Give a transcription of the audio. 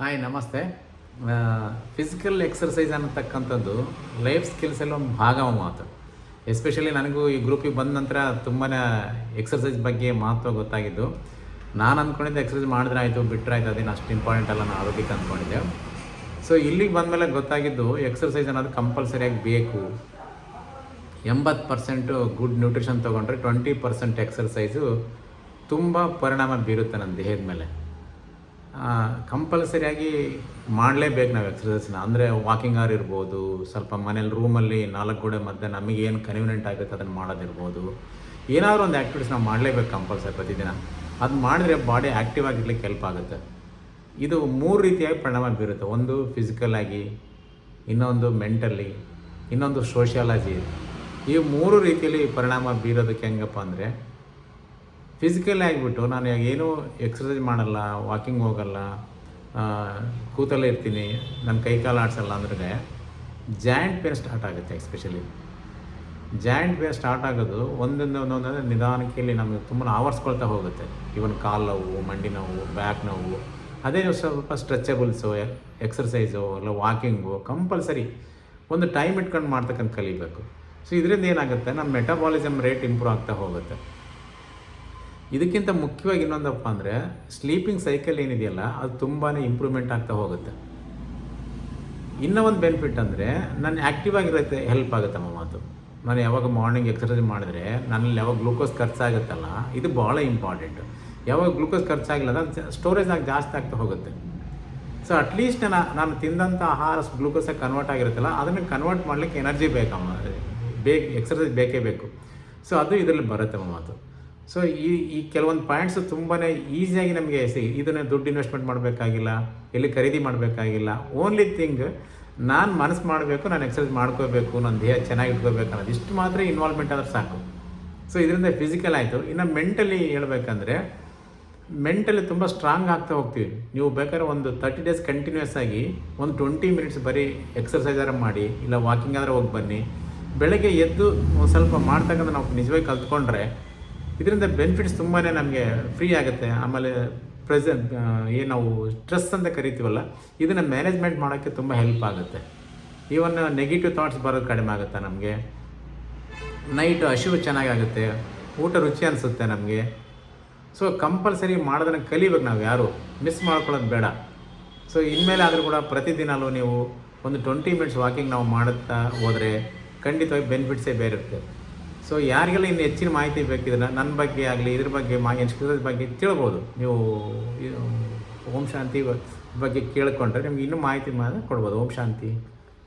Hi ನಮಸ್ತೆ. Physical exercise ಅನ್ನತಕ್ಕಂಥದ್ದು life ಸ್ಕಿಲ್ಸಲ್ಲಿ ಒಂದು ಭಾಗ ಮಾತು. ಎಸ್ಪೆಷಲಿ ನನಗೂ ಈ ಗ್ರೂಪಿಗೆ ಬಂದ ನಂತರ ತುಂಬಾ ಎಕ್ಸರ್ಸೈಸ್ ಬಗ್ಗೆ ಮಹತ್ವ ಗೊತ್ತಾಗಿದ್ದು. ನಾನು ಅಂದ್ಕೊಂಡಿದ್ದೆ ಎಕ್ಸರ್ಸೈಸ್ ಮಾಡಿದ್ರೆ ಆಯಿತು, ಬಿಟ್ಟರೆ ಆಯಿತು, ಅದೇನು ಅಷ್ಟು ಇಂಪಾರ್ಟೆಂಟ್ ಅಲ್ಲ ನಾನು ಆರೋಗ್ಯಕ್ಕೆ ಅಂದ್ಕೊಂಡಿದ್ದೆ. ಸೊ ಇಲ್ಲಿಗೆ ಬಂದಮೇಲೆ ಗೊತ್ತಾಗಿದ್ದು ಎಕ್ಸರ್ಸೈಸ್ ಅನ್ನೋದು ಕಂಪಲ್ಸರಿಯಾಗಿ ಬೇಕು. 80% ಗುಡ್ ನ್ಯೂಟ್ರಿಷನ್ ತೊಗೊಂಡ್ರೆ 20% ಎಕ್ಸರ್ಸೈಸು ತುಂಬ ಪರಿಣಾಮ ಬೀರುತ್ತೆ ನನ್ನ ದೇಹದ ಮೇಲೆ. ಕಂಪಲ್ಸರಿಯಾಗಿ ಮಾಡಲೇಬೇಕು ನಾವು ಎಕ್ಸರ್ಸೈಸ್ನ. ಅಂದರೆ ವಾಕಿಂಗ್ ಅವರ್ ಇರ್ಬೋದು, ಸ್ವಲ್ಪ ಮನೇಲಿ ರೂಮಲ್ಲಿ 4 ಗೋಡೆ ಮಧ್ಯೆ ನಮಗೇನು ಕನ್ವೀನಿಯೆಂಟ್ ಆಗುತ್ತೆ ಅದನ್ನು ಮಾಡೋದಿರ್ಬೋದು. ಏನಾದರೂ ಒಂದು ಆ್ಯಕ್ಟಿವಿಟೀಸ್ ನಾವು ಮಾಡಲೇಬೇಕು ಕಂಪಲ್ಸರಿ ಪ್ರತಿದಿನ. ಅದು ಮಾಡಿದ್ರೆ ಬಾಡಿ ಆ್ಯಕ್ಟಿವ್ ಆಗಿರ್ಲಿಕ್ಕೆ ಹೆಲ್ಪ್ ಆಗುತ್ತೆ. ಇದು 3 ರೀತಿಯಾಗಿ ಪರಿಣಾಮ ಬೀರುತ್ತೆ. ಒಂದು ಫಿಸಿಕಲ್ ಆಗಿ, ಇನ್ನೊಂದು ಮೆಂಟಲಿ, ಇನ್ನೊಂದು ಸೋಷಿಯಾಲಜಿ. ಈ 3 ರೀತಿಯಲ್ಲಿ ಪರಿಣಾಮ ಬೀರೋದಕ್ಕೆ ಹೆಂಗಪ್ಪ ಅಂದರೆ, ಫಿಸಿಕಲ್ ಆಗಿಬಿಟ್ಟು ನಾನು ಏನೂ ಎಕ್ಸರ್ಸೈಸ್ ಮಾಡಲ್ಲ, ವಾಕಿಂಗ್ ಹೋಗಲ್ಲ, ಕೂತಲ್ಲೇ ಇರ್ತೀನಿ, ನನ್ನ ಕೈಕಾಲು ಆಡಿಸಲ್ಲ ಅಂದ್ರೆ ಜಾಯಿಂಟ್ ಪೇನ್ ಸ್ಟಾರ್ಟ್ ಆಗುತ್ತೆ. ಎಸ್ಪೆಷಲಿ ಜಾಯಿಂಟ್ ಪೇನ್ ಸ್ಟಾರ್ಟ್ ಆಗೋದು ಒಂದೊಂದು ನಿಧಾನಕ್ಕೆ ಇಲ್ಲಿ ನಮಗೆ ತುಂಬ ಆವರಿಸ್ಕೊಳ್ತಾ ಹೋಗುತ್ತೆ. ಇವನ್ ಕಾಲು ನೋವು, ಮಂಡಿ ನೋವು, ಬ್ಯಾಕ್ ನೋವು. ಅದೇ ಸ್ವಲ್ಪ ಸ್ಟ್ರೆಚಬಲ್ಸು, ಎಕ್ಸರ್ಸೈಸು ಇಲ್ಲ ವಾಕಿಂಗು ಕಂಪಲ್ಸರಿ ಒಂದು ಟೈಮ್ ಇಟ್ಕೊಂಡು ಮಾಡ್ತಕ್ಕಂಥ ಕಲಿಬೇಕು. ಸೊ ಇದರಿಂದ ಏನಾಗುತ್ತೆ, ನಮ್ಮ ಮೆಟಬಾಲಿಸಮ್ ರೇಟ್ ಇಂಪ್ರೂವ್ ಆಗ್ತಾ ಹೋಗುತ್ತೆ. ಇದಕ್ಕಿಂತ ಮುಖ್ಯವಾಗಿ ಇನ್ನೊಂದಪ್ಪ ಅಂದರೆ, ಸ್ಲೀಪಿಂಗ್ ಸೈಕಲ್ ಏನಿದೆಯಲ್ಲ ಅದು ತುಂಬಾ ಇಂಪ್ರೂವ್ಮೆಂಟ್ ಆಗ್ತಾ ಹೋಗುತ್ತೆ. ಇನ್ನೂ ಒಂದು ಬೆನಿಫಿಟ್ ಅಂದರೆ, ನಾನು ಆ್ಯಕ್ಟಿವ್ ಆಗಿರೋಕ್ಕೆ ಹೆಲ್ಪ್ ಆಗುತ್ತೆ ನಮ್ಮ ಮಾತು. ನಾನು ಯಾವಾಗ ಮಾರ್ನಿಂಗ್ ಎಕ್ಸರ್ಸೈಸ್ ಮಾಡಿದ್ರೆ ನನ್ನಲ್ಲಿ ಯಾವಾಗ ಗ್ಲೂಕೋಸ್ ಖರ್ಚಾಗುತ್ತಲ್ಲ, ಇದು ಭಾಳ ಇಂಪಾರ್ಟೆಂಟು. ಯಾವಾಗ ಗ್ಲೂಕೋಸ್ ಖರ್ಚಾಗಿಲ್ಲ ಅದು ಸ್ಟೋರೇಜ್ ಆಗಿ ಜಾಸ್ತಿ ಆಗ್ತಾ ಹೋಗುತ್ತೆ. ಸೊ ಅಟ್ಲೀಸ್ಟ್ ನಾನು ತಿಂದಂಥ ಆಹಾರ ಗ್ಲೂಕೋಸಾಗಿ ಕನ್ವರ್ಟ್ ಆಗಿರುತ್ತಲ್ಲ, ಅದನ್ನು ಕನ್ವರ್ಟ್ ಮಾಡಲಿಕ್ಕೆ ಎನರ್ಜಿ ಬೇಕಮ್ಮ, ಎಕ್ಸರ್ಸೈಸ್ ಬೇಕೇ ಬೇಕು. ಸೊ ಅದು ಇದರಲ್ಲಿ ಬರುತ್ತೆ ಮಾತು. ಸೊ ಈ ಕೆಲವೊಂದು ಪಾಯಿಂಟ್ಸು ತುಂಬಾ ಈಸಿಯಾಗಿ ನಮಗೆ ಇದನ್ನು ದುಡ್ಡು ಇನ್ವೆಸ್ಟ್ಮೆಂಟ್ ಮಾಡಬೇಕಾಗಿಲ್ಲ, ಎಲ್ಲಿ ಖರೀದಿ ಮಾಡಬೇಕಾಗಿಲ್ಲ. ಓನ್ಲಿ ಥಿಂಗ್ ನಾನು ಮನಸ್ಸು ಮಾಡಬೇಕು, ನಾನು ಎಕ್ಸರ್ಸೈಸ್ ಮಾಡ್ಕೋಬೇಕು, ನನ್ನ ದೇಹ ಚೆನ್ನಾಗಿ ಇಟ್ಕೋಬೇಕು ಅನ್ನೋದು ಇಷ್ಟು ಮಾತ್ರ ಇನ್ವಾಲ್ವ್ಮೆಂಟ್ ಆದರೆ ಸಾಕು. ಸೊ ಇದರಿಂದ ಫಿಸಿಕಲ್ ಆಯಿತು. ಇನ್ನು ಮೆಂಟಲಿ ಹೇಳ್ಬೇಕಂದ್ರೆ, ಮೆಂಟಲಿ ತುಂಬ ಸ್ಟ್ರಾಂಗ್ ಆಗ್ತಾ ಹೋಗ್ತೀವಿ. ನೀವು ಬೇಕಾದ್ರೆ ಒಂದು 30 ಡೇಸ್ ಕಂಟಿನ್ಯೂಸ್ ಆಗಿ ಒಂದು 20 ಮಿನಿಟ್ಸ್ ಬರೀ ಎಕ್ಸರ್ಸೈಸರ ಮಾಡಿ, ಇಲ್ಲ ವಾಕಿಂಗ್ ಆದರೆ ಹೋಗಿ ಬನ್ನಿ. ಬೆಳಗ್ಗೆ ಎದ್ದು ಒಂದು ಸ್ವಲ್ಪ ಮಾಡ್ತಕ್ಕಂಥ ನಾವು ನಿಜವಾಗಿ ಕಲ್ತ್ಕೊಂಡ್ರೆ ಇದರಿಂದ ಬೆನಿಫಿಟ್ಸ್ ತುಂಬಾ ನಮಗೆ ಫ್ರೀ ಆಗುತ್ತೆ. ಆಮೇಲೆ ಏನು ನಾವು ಸ್ಟ್ರೆಸ್ ಅಂತ ಕರಿತೀವಲ್ಲ, ಇದನ್ನು ಮ್ಯಾನೇಜ್ಮೆಂಟ್ ಮಾಡೋಕ್ಕೆ ತುಂಬ ಹೆಲ್ಪ್ ಆಗುತ್ತೆ. ಈವನ್ ನೆಗೆಟಿವ್ ಥಾಟ್ಸ್ ಬರೋದು ಕಡಿಮೆ ಆಗುತ್ತೆ ನಮಗೆ. ನೈಟ್ ಹಸಿವು ಚೆನ್ನಾಗಾಗುತ್ತೆ, ಊಟ ರುಚಿ ಅನಿಸುತ್ತೆ ನಮಗೆ. ಸೊ ಕಂಪಲ್ಸರಿ ಮಾಡೋದನ್ನು ಕಲಿಬೇಕು, ನಾವು ಯಾರು ಮಿಸ್ ಮಾಡ್ಕೊಳ್ಳೋದು ಬೇಡ. ಸೊ ಇನ್ಮೇಲೆ ಆದರೂ ಕೂಡ ಪ್ರತಿದಿನವೂ ನೀವು ಒಂದು 20 ಮಿನಿಟ್ಸ್ ವಾಕಿಂಗ್ ನಾವು ಮಾಡುತ್ತಾ ಹೋದರೆ ಖಂಡಿತವಾಗಿ ಬೆನಿಫಿಟ್ಸೇ ಬೇರೆ ಇರುತ್ತೆ. ಸೊ ಯಾರಿಗೆಲ್ಲ ಇನ್ನು ಹೆಚ್ಚಿನ ಮಾಹಿತಿ ಬೇಕಿದ್ರೆ ನನ್ನ ಬಗ್ಗೆ ಆಗಲಿ, ಇದ್ರ ಬಗ್ಗೆ ಎಕ್ಸರ್ಸೈಸ್ ಬಗ್ಗೆ ತಿಳ್ಬೋದು. ನೀವು ಓಂ ಶಾಂತಿ ಬಗ್ಗೆ ಕೇಳಿಕೊಂಡ್ರೆ ನಿಮ್ಗೆ ಇನ್ನೂ ಮಾಹಿತಿ ಕೊಡ್ಬೋದು. ಓಂ ಶಾಂತಿ.